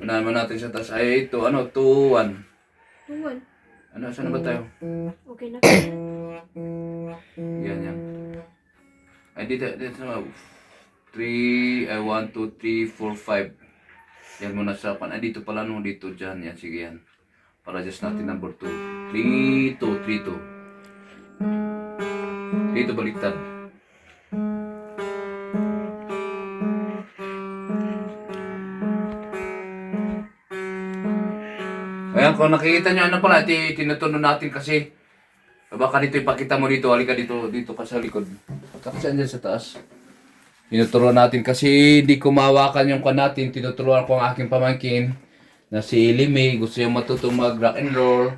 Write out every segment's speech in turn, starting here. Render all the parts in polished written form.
Unahan mo natin sa taas. Ay, ito, ano, 2-1. 2-1. Ano, saan na ba tayo? Okay na. Yan, yan. Ay, dito sa 3, 1, 2, 3, 4, 5. Yan muna sa pan. Ay, dito pala, no, dito, dyan. Yan, sige yan. Para just natin number 2. 3, 2, 3, 2. Dito baliktad. Ayan, kung nakikita nyo, ano pala, tinutunan natin kasi baka dito ipakita mo dito, halika dito, dito ka sa likod. Kasi andyan sa taas. Tinuturuan natin kasi di kumawakan yung kan natin, tinuturuan ko ang aking pamangkin na si Limay, gusto niya matutong mag rock and roll.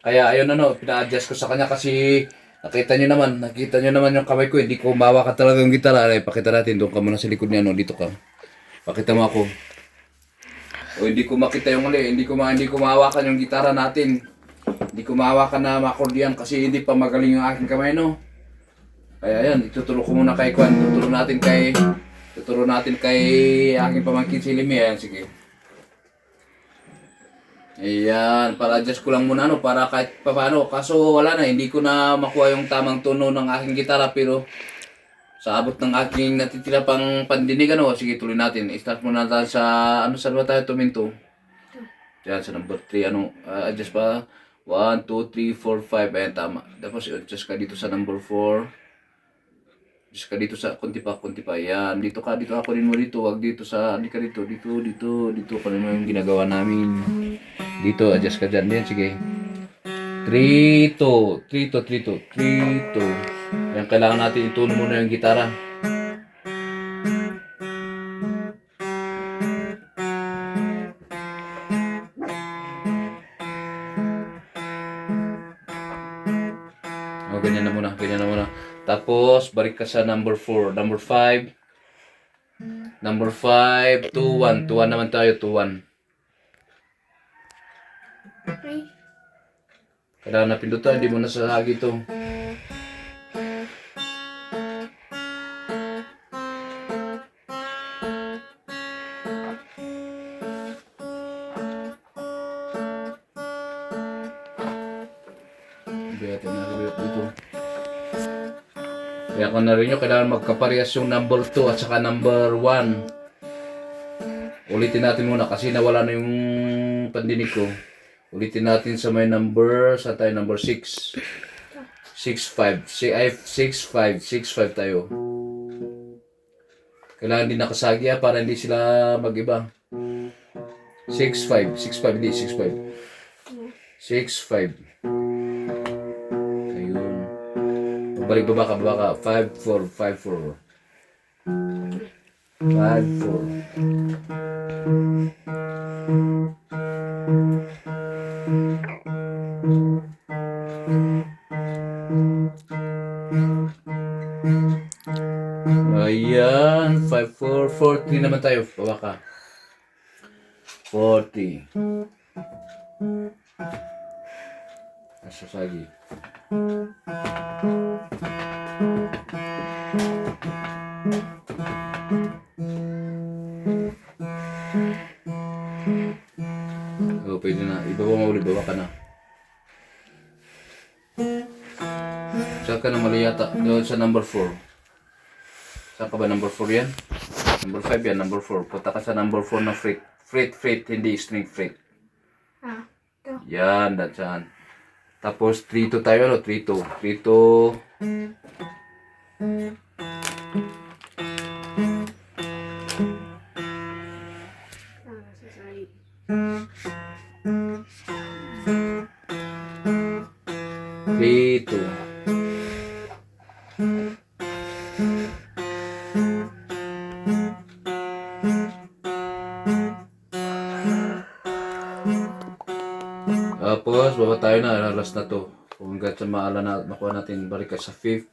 Kaya ayun ano, pina-adjust ko sa kanya kasi nakita nyo naman yung kamay ko, hindi ko mawakan talaga yung gitara. Ay, pakita natin, doon ka muna sa likod niya, no, dito ka. Pakita mo ako. O hindi ko makita yung mali, hindi ko mahawakan yung gitara natin. Hindi ko mahawakan na makordiyan kasi hindi pa magaling yung aking kamay, no. Kaya yan, ituturo ko muna kay Kwan, tuturo natin kay aking pamangkin si Limi. Ayan, sige. Ayan, para adjust ko lang muna, no, para kahit paano. Kaso wala na, hindi ko na makuha yung tamang tono ng aking gitara, pero sa abot ng aking natitira pang pandinig, ano, sige, tuloy natin. I-start muna tayo sa, ano, saan ba tayo tuminto? Yan, sa number 3, ano, adjust pa. 1, 2, 3, 4, 5, ayan, tama. Tapos, adjust ka dito sa number 4. Adjust ka dito sa, kunti pa, yan. Dito ako din mo dito, wag dito sa, hindi ka dito, dito, kung ano yung ginagawa namin. Dito, adjust ka dyan, yan, sige. 3, 2, 3, 2, 3, 2, 3, 2. Yan, kailangan natin ituno muna yung gitara. O, ganyan na muna. Tapos, balik ka sa number 4. Number 5. Number 5, 2, 1. 2, 1 naman tayo, 2, 1. Okay. Kailangan na pindutan, hindi mo nasasagi ito. Kaya kung na rin nyo, kailangan magkaparehas yung number 2 at saka number 1. Ulitin natin muna kasi nawala na yung pandinig ko. Ulitin natin sa may number, sa tayo number 6. 6, 5. 6, 5 tayo. Kailangan din nakasagi para hindi sila mag-iba. 6, 5, hindi 6, 5. 6, 5. Balik baba ka. 5, 4, 5, 4. 5, 4. Ayan, 5, 4, 40 naman tayo. Baba ka. 40. Nasasagi. O, pwede na. Ibaba mo ulit. Baba ka na. Saan ka na mali yata? Doon sa number 4. Saan ka ba? Number 4 yan? Number 5 yan. Number 4. Punta ka sa number 4 na fret. Fret. Hindi string fret. Ito. Yan. Saan. Tapos 3-2 tayo. Ano? 3-2. 3-2. Dito. Tapos, baba tayo na. Last na to. Kung hanggang sa makuha natin, balik ka sa 5th.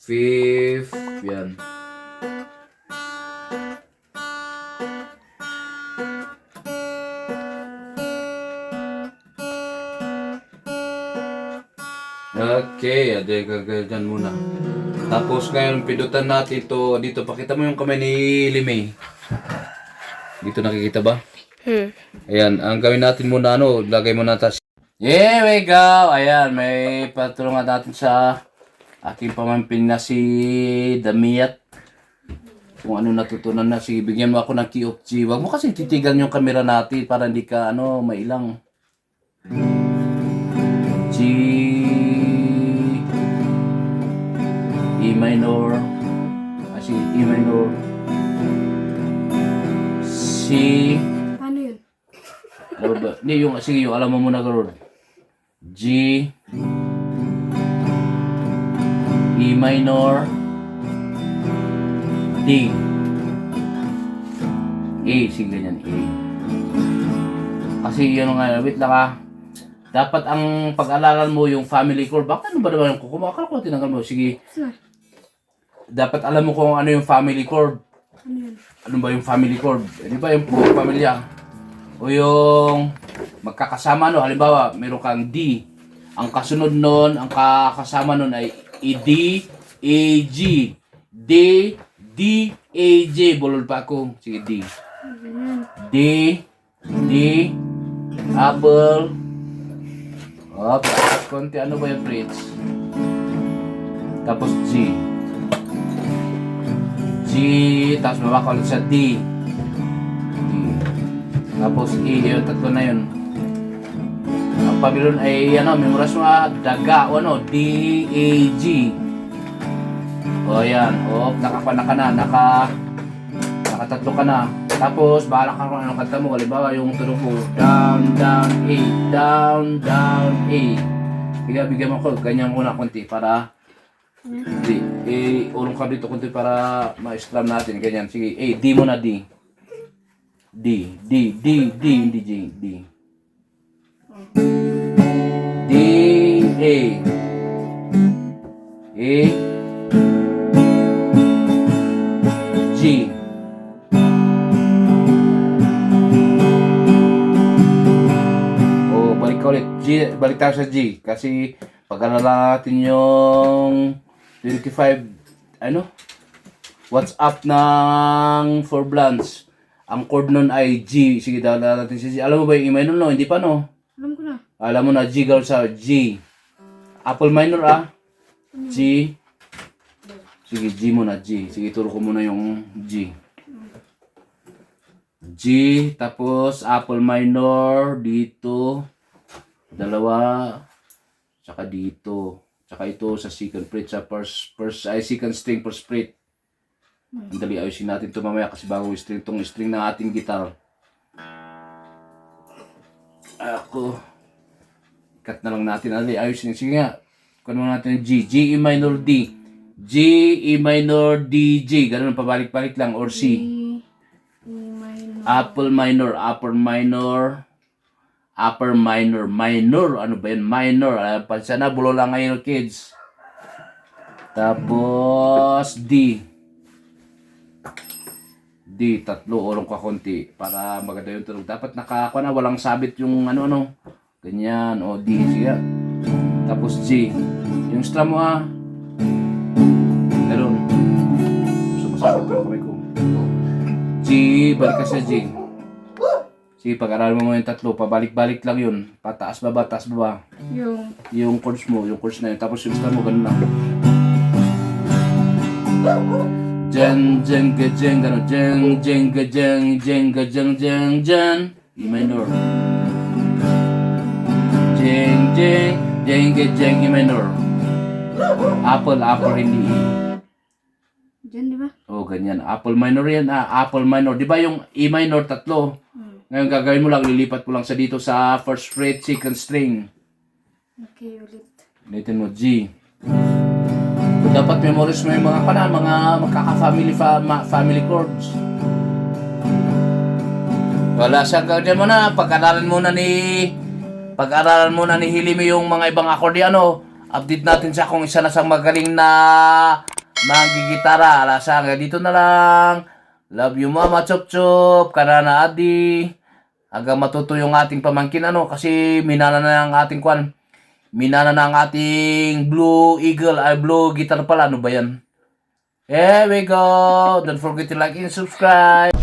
5th. Yan. Okay, ade gagawin muna. Tapos ngayon pindutan natin to dito. Pakita mo yung kamay ni Limay. Dito nakikita ba? Ayan, ang gawin natin muna lagay mo na tas. Here we go! Ayan, may patulungan natin sa aking pamangkin na si Damiat. Kung ano natutunan na, sige, bigyan mo ako ng key of G. Huwag mo kasi titigan yung camera natin para hindi ka, mailang. G, E minor, E minor, C, Paano yun? ano ba? Hindi, sige, yung alam mo muna karoon. G, E minor, D, A, sige ganyan, A. Kasi yun nga, wait lang dapat ang pag-alalan mo yung family chord. Bakit ano ba naman yung kukumakal ko? Tinanggal mo, sige. Saan? Dapat alam mo kung ano yung family chord. Ano yun? Ano ba yung family chord? Di ba yung pamilya? O yung magkakasama halimbawa, meron kang D. Ang kasunod nun, ang kakasama nun ay D, A, G. D, D, A, J. Bulol pa ako. Sige, D. D, D, apple. Tapos konti. Ano ba yung Fritz? Tapos G. G, tapos babaka ulit sa D. D. Tapos E, yung tatlo na yun. Ang pamilyon ay, memoras mo daga, o D, A, G. O, yan. O, nakapana ka na, nakatatlo ka na. Tapos, bahala ka kung anong kanta mo. Halimbawa, yung tunog mo, down, down, A, down, down, A. Bigyan mo ko, ganyan muna konti para ulong ka dito konti para ma-strum natin. Ganyan, sige. A, D muna, D. D, D, D, D, hindi G, D. D, A. A, G. O, balik ka ulit. G, balik tayo sa G. Kasi, pag-alala natin yung 25, what's up ng 4 blunts. Ang chord nun ay G. Sige, dala natin si G. Alam mo ba yung E minor no? Hindi pa no? Alam ko na. Alam mo na, G girl sa G. Apple minor G. Sige, G muna, G. Sige, turo ko muna yung G. G, tapos Apple minor, dito. Dalawa. Tsaka dito. Tsaka ito sa second fret, sa second string, first fret. Ang dali, ayusin natin ito mamaya kasi bago itong string ng ating guitar. Ako. Cut na lang natin. Ayusin. Sige nga. Kunin mo natin G. G, E minor, D. G, E minor, D, G. Ganun, pabalik-balik lang. Or C. E minor. Apple minor, upper minor. Upper minor, minor. Ano ba yun? Minor. Pansa na, bulo lang ngayon, kids. Tapos, D. D, tatlo, ulong ka konti para maganda yung tunog. Dapat nakakuha na, walang sabit yung ano-ano. Ganyan, o D, sige. Tapos G. Yung strum mo Ganun. So, masabit yung kamay ko. G, balik ka sa G. Sige, pag-aralan mo yung tatlo, pabalik-balik lang yun. Pataas baba, taas baba. Yung chords mo, yung chords na yun. Tapos yung strum mo, ganun lang. Jeng, jeng, gajeng, gano'n. Jeng, jeng, gajeng, jeng, gajeng, jeng, jeng. E minor. Jeng, jeng, jeng, gajeng, E minor. Apple, hindi E. Diyan, di ba? Oh, ganyan. Apple minor yan. Apple minor. Di ba yung E minor, tatlo? Ngayon gagawin mo lang, lilipat mo lang sa dito sa first fret, second string. Okay, ulit. Ulitin mo, G. Dapat memorize mo yung mga magkaka-family family chords. Wala siyang gawin mo na. Pag-aralan muna ni Hilimi yung mga ibang akordiano. Update natin siya kung isa na siyang magaling na magigitara. Wala siya. Dito na lang. Love you mama, chop chop. Kanana adi. Hanggang matuto yung ating pamangkin kasi minala na ang ating kwan. Minana na ang ating Blue Eagle, ay Blue Guitar pala. Ano ba yan? Here we go. Don't forget to like and subscribe.